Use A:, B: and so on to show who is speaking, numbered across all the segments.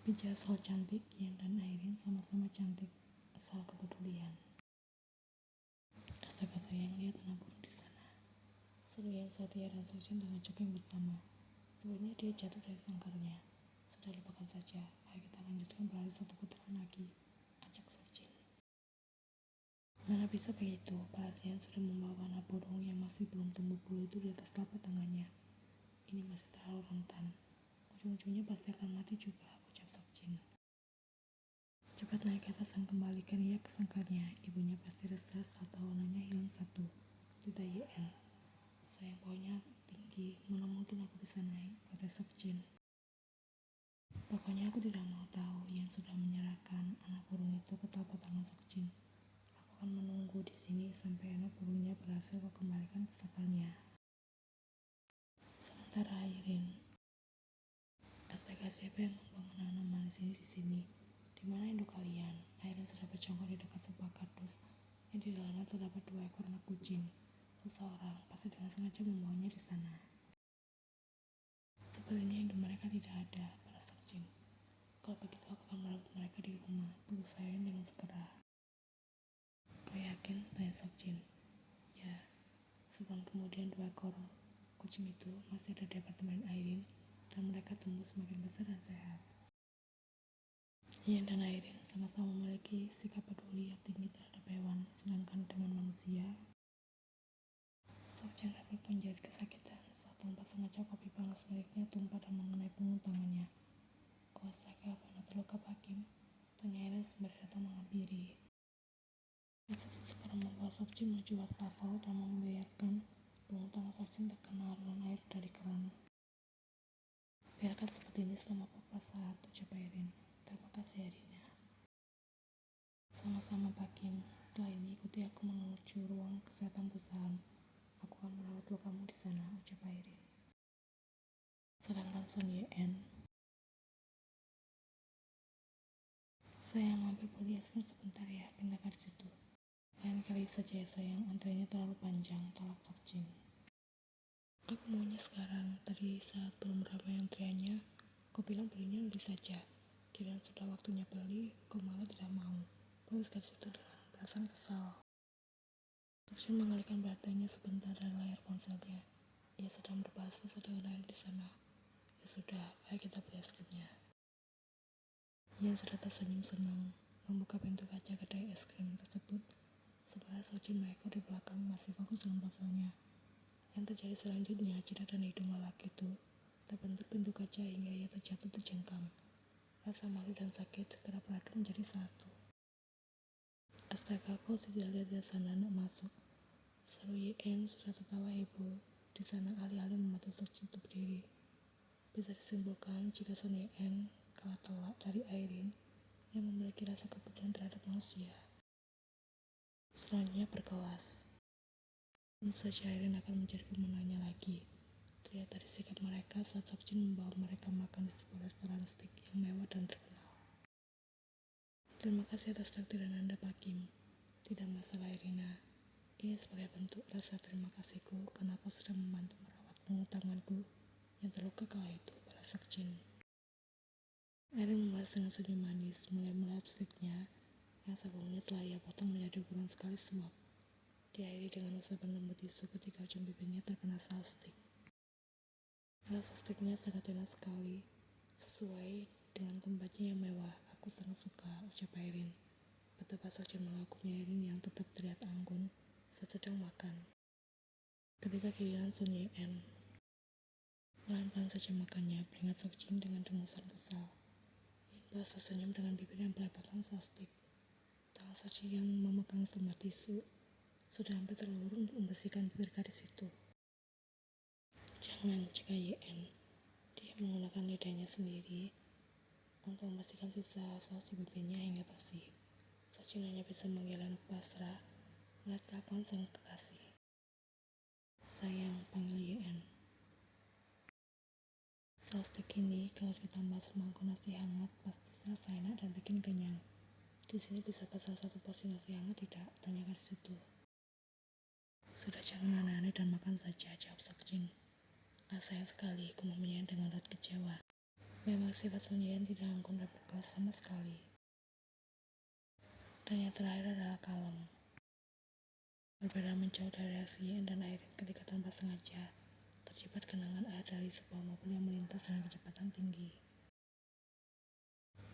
A: Bicara soal cantik, Yan dan Airin sama-sama cantik, asal kepedulian. Astaga sayang, lihat anak burung di sana. Seru Yan saat ia dan Sochin tengah jogging bersama. Sebenarnya dia jatuh dari sangkarnya. Sudah lupakan saja, ayo kita lanjutkan berlari 1 putaran lagi, ajak Sochin. Mana bisa begitu, paras Yan sudah membawa anak burung yang masih belum tumbuh bulu itu di atas telapak tangannya. Ini masih terlalu rentan. Ujung-ujungnya pasti akan mati juga, ucap Sochin. Cepat naik ke atas dan kembalikan ia ke sangkarnya. Ibunya pasti resah saat tahu anaknya hilang satu. Tidak Yen. Sayang pohonnya tinggi, mana mungkin aku bisa naik, protes Sochin. Pokoknya aku tidak mau tahu. Yang sudah menyerahkan anak burung itu ke telapak tangan Sochin. Aku akan menunggu di sini sampai anak burungnya berhasil kau kembalikan ke sangkarnya. Sementara Airin, astaga siapa yang membangun anak manis ini di sini? Di mana induk kalian? Airin sudah berjongkok di dekat sebuah kardus yang di dalamnya terdapat 2 ekor anak kucing. Seseorang pasti dengan sengaja membawanya di sana. Sepertinya induk mereka tidak ada, balas Sochin. Kalau begitu aku akan merebut mereka di rumah, putus Airin dengan segera. Kau yakin? Tanya Sochin. Ya, sebulan kemudian 2 ekor kucing itu masih ada di apartemen Airin dan mereka tumbuh semakin besar dan sehat. Yan dan Airin sama-sama memiliki sikap peduli yang tinggi terhadap hewan, sedangkan dengan manusia, Sochin dapat menjerit kesakitan saat tanpa sengaja kopi panas miliknya tumpah dan mengenai punggung tangannya. Oh astaga, apa terluka Hakim? Tanya Airin sembari datang menghampiri. Saat itu sekarang membawa Sochin menuju wastafel dan membiarkan punggung tangan Sochin terkena alunan air dari keran. Biarkan seperti ini selama beberapa saat, ucap Airin. Terima kasih Airina. Sama-sama Pak Kim, setelah ini ikuti aku menuju ruang kesehatan perusahaan. Aku akan merawat lukamu di sana, ucap Airin. Sedangkan Son Ye-en, sayang mampir beli es krim sebentar ya, pindah di situ. Lain kali saja ya sayang, antriannya terlalu panjang, tolak Sochin. Aku maunya sekarang, tadi saat belum ramai antriannya, kau bilang belinya nanti saja. Kira sudah waktunya beli, kau malah tidak mau. Terus dari situ dengan perasaan kesal. Sochin mengalihkan perhatiannya sebentar dari layar ponselnya. Ia sedang berbahas-bahas dengan Airin di sana. Ya sudah, ayo kita beli es krimnya. Yan sudah tersenyum senang, membuka pintu kaca kedai es krim tersebut, sementara Sochin mengekor di belakang masih fokus dalam ponselnya. Yang terjadi selanjutnya, jidat dan hidung lelaki itu terbentur pintu kaca hingga ia terjatuh terjengkang. Rasa malu dan sakit segera beradu menjadi satu. Astaga, kau tidak lihat di sana nak masuk. Seru Ye-en sudah tertawa heboh di sana alih-alih membantu Sochin untuk berdiri. Bisa disimpulkan jika Son Ye-en kalah telak dari Airin yang memiliki rasa kepedulian terhadap manusia. Selanjutnya berkelas. Tentu saja Airin akan menjadi pemenangnya lagi. Terlihat dari sikap mereka saat Sochin membawa mereka makan di sebuah restoran steak yang mewah dan terkenal. Terima kasih atas takdiran Anda Pak Kim. Tidak masalah Irina. Ini sebagai bentuk rasa terima kasihku karena kau sudah membantu merawat punggung tanganku yang terluka kala itu, balas Sochin. Airin membalas dengan senyum manis, mulai melap lipstiknya yang sebelumnya telah ia potong menjadi ukuran sekali suap. Diakhiri dengan usapan lembut tisu ketika ujung bibirnya terkena saus stik. Rasa stiknya sangat enak sekali, sesuai dengan tempatnya yang mewah. Aku sangat suka, ucap Airin. Betapa Sochin mengagumi Airin yang tetap terlihat anggun saat sedang makan. Ketika giliran Son Ye-en, pelan-pelan saja makannya, peringat Sochin dengan dengusan kesal. Yan balas tersenyum dengan bibir yang berlapatan saus stik. Tangan Sochin yang memegang selembar tisu sudah hampir terlulur untuk membersihkan bibir gadis itu. Jangan, cegah Ye-en. Dia menggunakan lidahnya sendiri untuk membersihkan sisa saus di bibirnya hingga bersih. Sochin hanya bisa menggeleng pasrah melihat kelakuan sang kekasih. Sayang, panggil Ye-en. Saus stik ini kalau ditambah semangkuk nasi hangat pasti terasa enak dan bikin kenyang. Di sini bisa pesan 1 porsi nasi hangat tidak? Tanya gadis itu. Sudah jangan aneh-aneh dan makan saja, jawab Sochin. Sayang sekali, kemudian dengan raut kecewa. Memang sifat Sun Yen tidak anggun dan berkelas sama sekali. Dan yang terakhir adalah kalem. Berbeda menjauh dari reaksi Yen dan Airin ketika tanpa sengaja terjebak genangan air dari sebuah mobil yang melintas dengan kecepatan tinggi.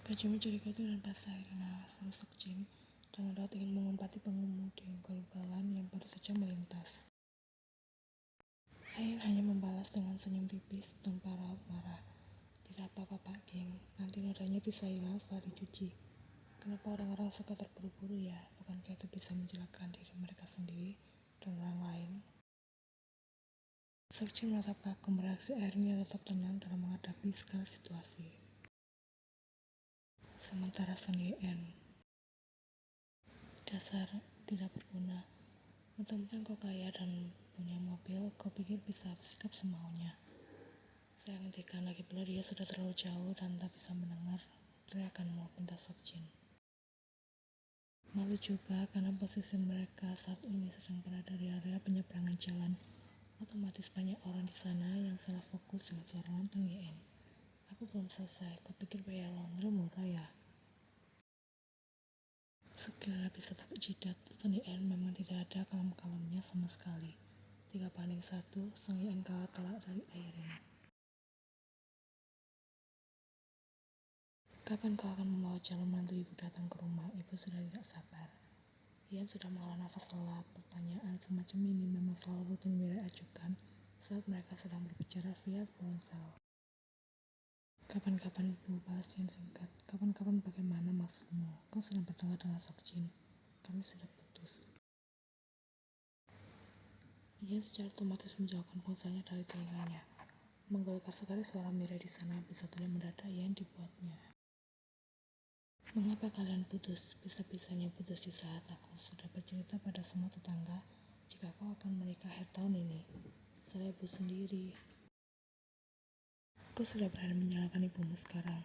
A: Baju mencurigakan dan basah Airin seru Seokjin dengan raut ingin mengumpati pengemudi ugal-ugalan yang baru saja melintas. Airin hanya membalas dengan senyum tipis tanpa raut marah. Tidak apa-apa Pak Geng, nanti nodanya bisa hilang setelah dicuci. Kenapa orang-orang suka terburu-buru ya? Bukankah itu bisa mencelakakan diri mereka sendiri dan orang lain? Seokjin menatap kagum reaksi Airin yang tetap tenang dalam menghadapi segala situasi. Sementara Sun Yen, dasar tidak berguna. Mentang-mentang kau kaya dan punya mobil, kau pikir bisa bersikap semaunya. Saya hentikan, lagi pula dia sudah terlalu jauh dan tak bisa mendengar teriakanmu, pinta Seokjin. Malu juga karena posisi mereka saat ini sedang berada di area penyeberangan jalan. Otomatis banyak orang di sana yang salah fokus dengan suara lantang Yen. Aku belum selesai, kau pikir bayar laundry murah ya? Sekiranya bisa tepuk jidat, Sun Yen memang tidak ada kalem-kalemnya sama sekali. 3-1, Sun Yen kalah telak dari Airin. Kapan kau akan membawa calon mantu ibu datang ke rumah? Ibu sudah tidak sabar. Yen sudah mengolah nafas lelah. Pertanyaan semacam ini memang selalu rutin Mirai ajukan saat mereka sedang berbicara via ponsel. Kapan-kapan Bu, balas Yen singkat. Kapan-kapan bagaimana maksudmu? Kau sedang bertengkar dengan Seokjin. Kami sudah putus. Yen secara otomatis menjauhkan ponselnya dari telinganya. Menggelegar sekali suara Mirai di sana, bisa tulis mendadak Yen dibuatnya. Mengapa kalian putus? Bisa-bisanya putus di saat aku sudah bercerita pada semua tetangga jika kau akan menikah akhir tahun ini. Salah ibu sendiri. Aku sudah berani menyalahkan ibumu sekarang.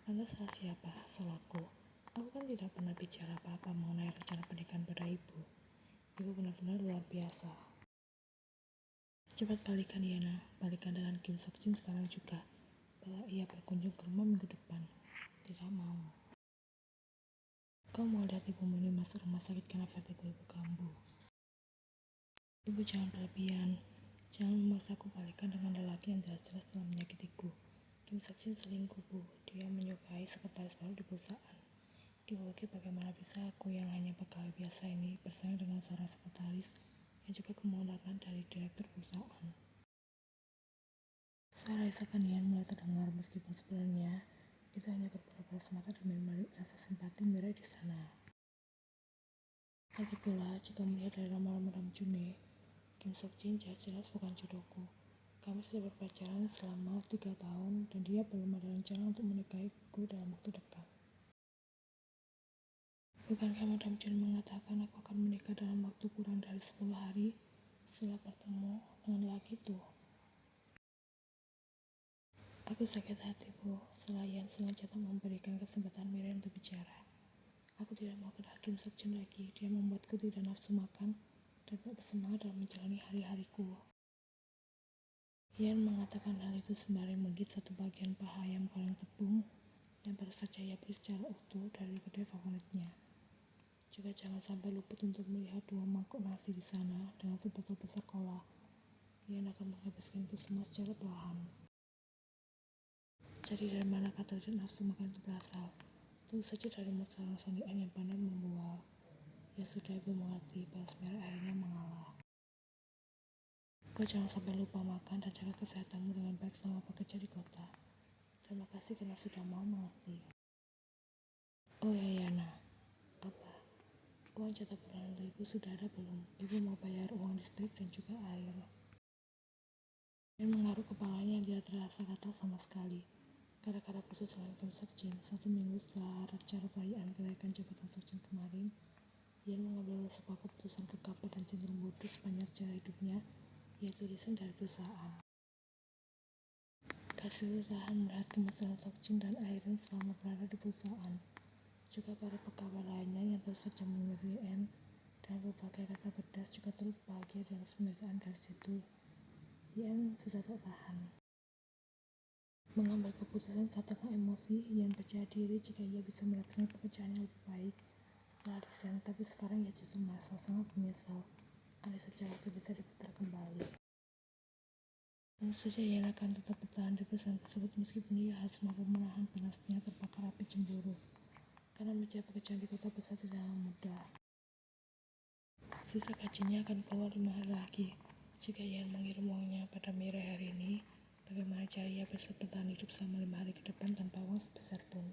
A: Lantas salah siapa? Salahku. Aku kan tidak pernah bicara apa-apa mengenai rencana pernikahan pada ibu. Ibu benar-benar luar biasa. Cepat balikan Yana, balikan dengan Kim Seokjin sekarang juga. Bahwa ia berkunjung ke rumah minggu depan. Tidak mau. Kau mau lihat ibumu ini masuk rumah sakit karena vertigo ibu kambuh. Ibu jangan berlebihan. Jangan memaksaku balikan dengan lelaki yang jelas-jelas telah menyakitiku. Kim Seokjin selingkuh, Bu. Dia menyukai sekretaris baru di perusahaan. Ibu pikir bagaimana bisa aku yang hanya pegawai biasa ini bersaing dengan seorang sekretaris yang juga kemudahan dari direktur perusahaan. Suara isakan Yen mulai terdengar meskipun sebenarnya itu hanya berpura-pura semata demi menarik rasa simpati Mirai di sana. Lagi pula, jika melihat dari ramalan Madam June, Kim Seokjin jelas-jelas bukan jodohku. Kami sudah berpacaran selama 3 tahun dan dia belum ada rencana untuk menikahiku dalam waktu dekat. Bukankah Madam June mengatakan aku akan menikah dalam waktu kurang dari 10 hari setelah bertemu dengan lelaki itu? Aku sakit hati, Bu. Setelah Yen sengaja tak memberikan kesempatan Mirai untuk bicara. Aku tidak mau kenal Kim Seokjin lagi. Dia membuatku tidak nafsu makan dan tak bersemangat dalam menjalani hari-hariku. Yen mengatakan hal itu sembari menggigit satu bagian paha ayam goreng tepung yang baru saja ia beli secara utuh dari kedai favoritnya. Juga jangan sampai luput untuk melihat 2 mangkuk nasi di sana dengan sebotol besar cola. Yen akan menghabiskan itu semua secara perlahan. Jadi dari mana kata tidak nafsu makan itu berasal? Tentu saja dari mulut seorang Sun Yen yang pandai membual. Ya sudah, ibu mengerti, balas Mirai akhirnya mengalah. Kau jangan sampai lupa makan dan jaga kesehatanmu dengan baik selama bekerja di kota. Terima kasih karena sudah mau mengerti. Oh ya Yana, apa? Uang jatah bulanan dari ibu sudah ada belum? Ibu mau bayar uang listrik dan juga air. Dan mengaruk kepalanya yang tidak terasa gatal sama sekali. Gara-gara putus dengan Kim Seokjin, 1 minggu setelah acara perayaan kenaikan jabatan Seokjin kemarin, Yen mengambil sebuah keputusan gegabah dan cenderung bodoh sepanjang sejarah hidupnya, yaitu resign dari perusahaan. Kasih tahan melihat kemesraan Seokjin dan Airin selama berada di perusahaan. Juga para pegawai lainnya yang terus saja menyuruh Yen dan berbagai kata pedas juga turut bahagia dengan penderitaan garis itu. Yen sudah tak tahan. Mengambil keputusan saat tengah emosi, Ian percaya diri jika ia bisa mendapatkan pekerjaan yang lebih baik setelah resign, tapi sekarang ia justru merasa sangat menyesal. Andai saja waktu bisa diputar kembali. Tentu saja Ian akan tetap bertahan di perusahaan tersebut meskipun ia harus mampu menahan panasnya terbakar api cemburu. Karena mencari pekerjaan di kota besar tidaklah mudah. Sisa gajinya akan keluar 5 hari lagi. Jika Ian mengirim uangnya pada Mirai hari ini, bagaimana cara ia bisa bertahan hidup selama 5 hari ke depan tanpa uang sebesar pun?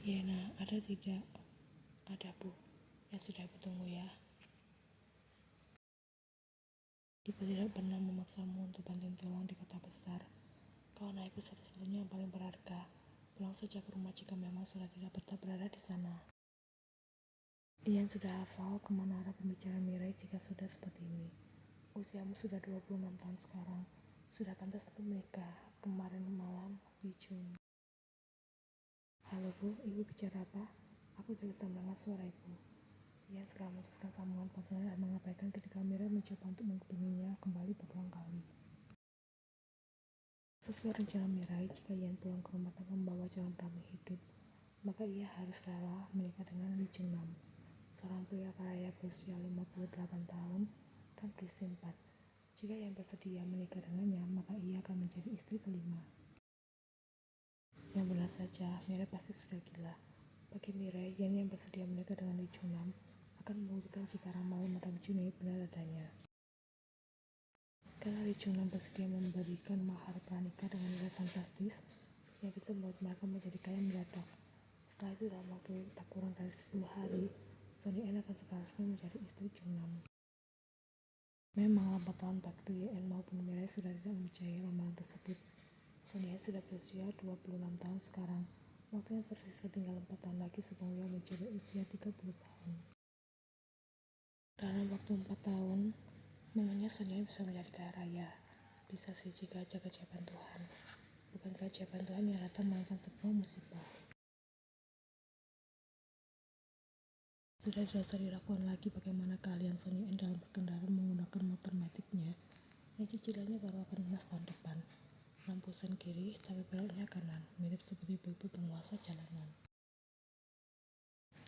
A: Yena, ada tidak? Ada, Bu. Ya sudah, Bu, tunggu ya. Ibu tidak pernah memaksamu untuk banting tulang di kota besar. Kau naik satu-satunya yang paling berharga. Pulang saja ke rumah jika memang sudah tidak betah berada di sana. Ian sudah hafal kemana arah pembicaraan Mirai jika sudah seperti ini. Usiamu sudah 26 tahun sekarang. Sudah pantas untuk menikah. Kemarin malam di June. Halo Bu, Ibu bicara apa? Aku tidak bisa mendengar suara Ibu. Ian segera memutuskan sambungan ponselnya dan mengabaikan ketika Mirai mencoba untuk menghubunginya kembali berulang kali. Sesuai rencana Mirai, jika Ian pulang ke rumah tanpa membawa jalan damai hidup, maka ia harus rela menikah dengan Lee Jung-nam, seorang pria kaya berusia 58 tahun dan beristri 4. Jika Ian bersedia menikah dengannya, maka ia akan menjadi istri kelima. Yang benar saja, Mirai pasti sudah gila. Bagi Mirai, Ian yang bersedia menikah dengan Lee Jung-nam akan membuktikan jika ramal Madame Junhee benar adanya. Karena Lee Jung-nam bersedia memberikan mahar pranikah dengan nilai fantastis yang bisa membuat mereka menjadi kaya mendadak. Setelah itu dalam waktu tak kurang dari 10 hari, Sun Yi-en akan segera resmi menjadi istri Jung-nam. Memang 4 tahun baik itu Yi-en maupun Mirai sudah tidak mempercayai ramalan tersebut. Sun Yi-en sudah berusia 26 tahun sekarang. Waktu yang tersisa tinggal 4 tahun lagi sebelum ia mencapai usia 30 tahun. Dalam waktu 4 tahun, memangnya Sun Yi-en bisa menjadi kaya raya? Bisa sih jika ada keajaiban Tuhan. Bukan keajaiban Tuhan yang datang melainkan sebuah musibah. Sudah tidak usah diragukan lagi bagaimana keahlian Sun Yi-en dalam berkendara menggunakan motor maticnya yang cicilannya baru akan lunas tahun depan. Lampu sen kiri tapi beloknya kanan, mirip seperti ibu-ibu penguasa jalanan.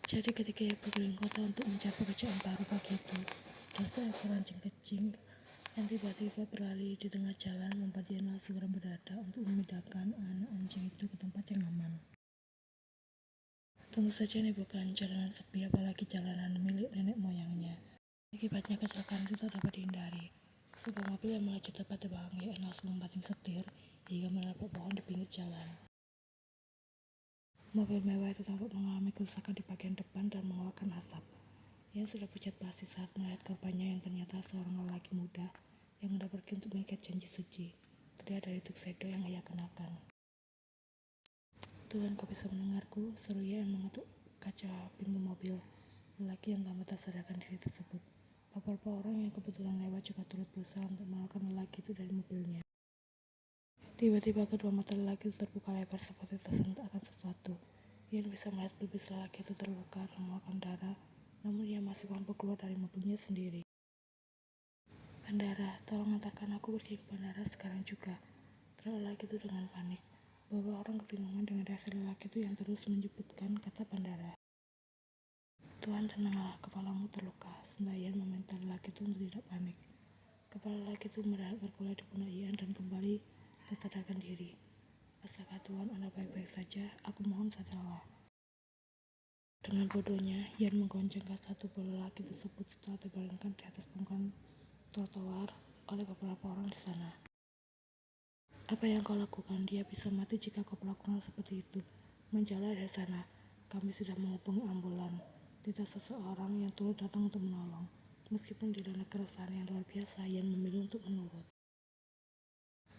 A: Jadi ketika ia berkeliling kota untuk mencari pekerjaan baru pagi itu, dan seekor anjing kecil yang tiba-tiba berlari di tengah jalan membuat Ian segera berdadak untuk memindahkan anak anjing itu ke tempat yang aman. Tentu saja ini bukan jalanan sepi, apalagi jalanan milik nenek moyangnya. Akibatnya kecelakaan itu tak dapat dihindari. Sebuah mobil yang melaju tepat di belakang Ian langsung membanting setir hingga menabrak pohon di pinggir jalan. Mobil mewah itu tampak mengalami kerusakan di bagian depan dan mengeluarkan asap. Ian sudah pucat basi saat melihat korbannya yang ternyata seorang lelaki muda yang hendak pergi untuk mengikat janji suci, terlihat dari tuxedo yang ia kenakan. Tuhan, kau bisa mendengarku? Seru Ian mengetuk kaca pintu mobil. Lelaki yang tampak tak sadarkan diri tersebut. Beberapa orang yang kebetulan lewat juga turut berusaha untuk mengeluarkan lelaki itu dari mobilnya. Tiba-tiba kedua mata lelaki itu terbuka lebar seperti tersentak akan sesuatu. Ian bisa melihat pelipis lelaki itu terluka dan mengeluarkan darah, namun ia masih mampu keluar dari mobilnya sendiri. Bandara, tolong antarkan aku pergi ke bandara sekarang juga, teriak lelaki itu dengan panik. Beberapa orang kebingungan dengan reaksi lelaki itu yang terus menyebutkan kata bandara. Tuhan, tenanglah, kepalamu terluka. Ian meminta lelaki itu untuk tidak panik. Kepala lelaki itu mendadak terkulai di pundak Ian dan kembali tersadarkan diri. Astaga Tuhan, Anda baik-baik saja, aku mohon sadarlah. Dengan bodohnya, Ian menggoncangkan satu bola lelaki tersebut setelah terbalingkan di atas permukaan trotoar oleh beberapa orang di sana. Apa yang kau lakukan? Dia bisa mati jika kau melakukan seperti itu. Menjauhlah dari sana. Kami sudah menghubungi ambulan. Tidak seseorang yang turut datang untuk menolong. Meskipun dilanda keresahan yang luar biasa, Ian memilih untuk menurut.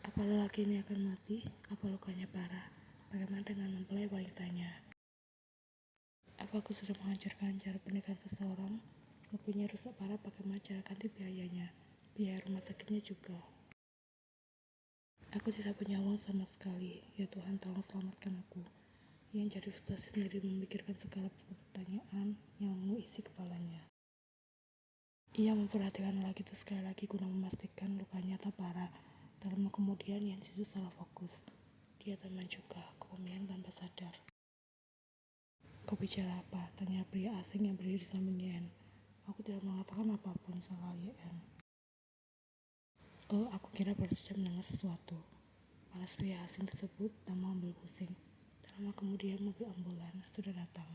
A: Apa lelaki ini akan mati? Apa lukanya parah? Bagaimana dengan mempelai wanitanya? Apa aku sudah menghancurkan cara pernikahan seseorang? Mobilnya rusak parah, bagaimana cara ganti biayanya? Biaya rumah sakitnya juga. Aku tidak punya uang sama sekali. Ya Tuhan, tolong selamatkan aku. Ian jadi frustasi sendiri memikirkan segala pertanyaan yang mengisi kepalanya. Ia memperhatikan lelaki itu sekali lagi guna memastikan lukanya tak parah. Dalam kemudian Yan Sisu salah fokus. Dia termencuka, kemudian tanpa sadar. Kau bicara apa? Tanya pria asing yang berdiri di samping Yan. Aku tidak mengatakan apapun, sangkal Yan. Oh, aku kira baru saja mendengar sesuatu. Balas pria asing tersebut tak mau ambil pusing. Tak lama kemudian mobil ambulans sudah datang.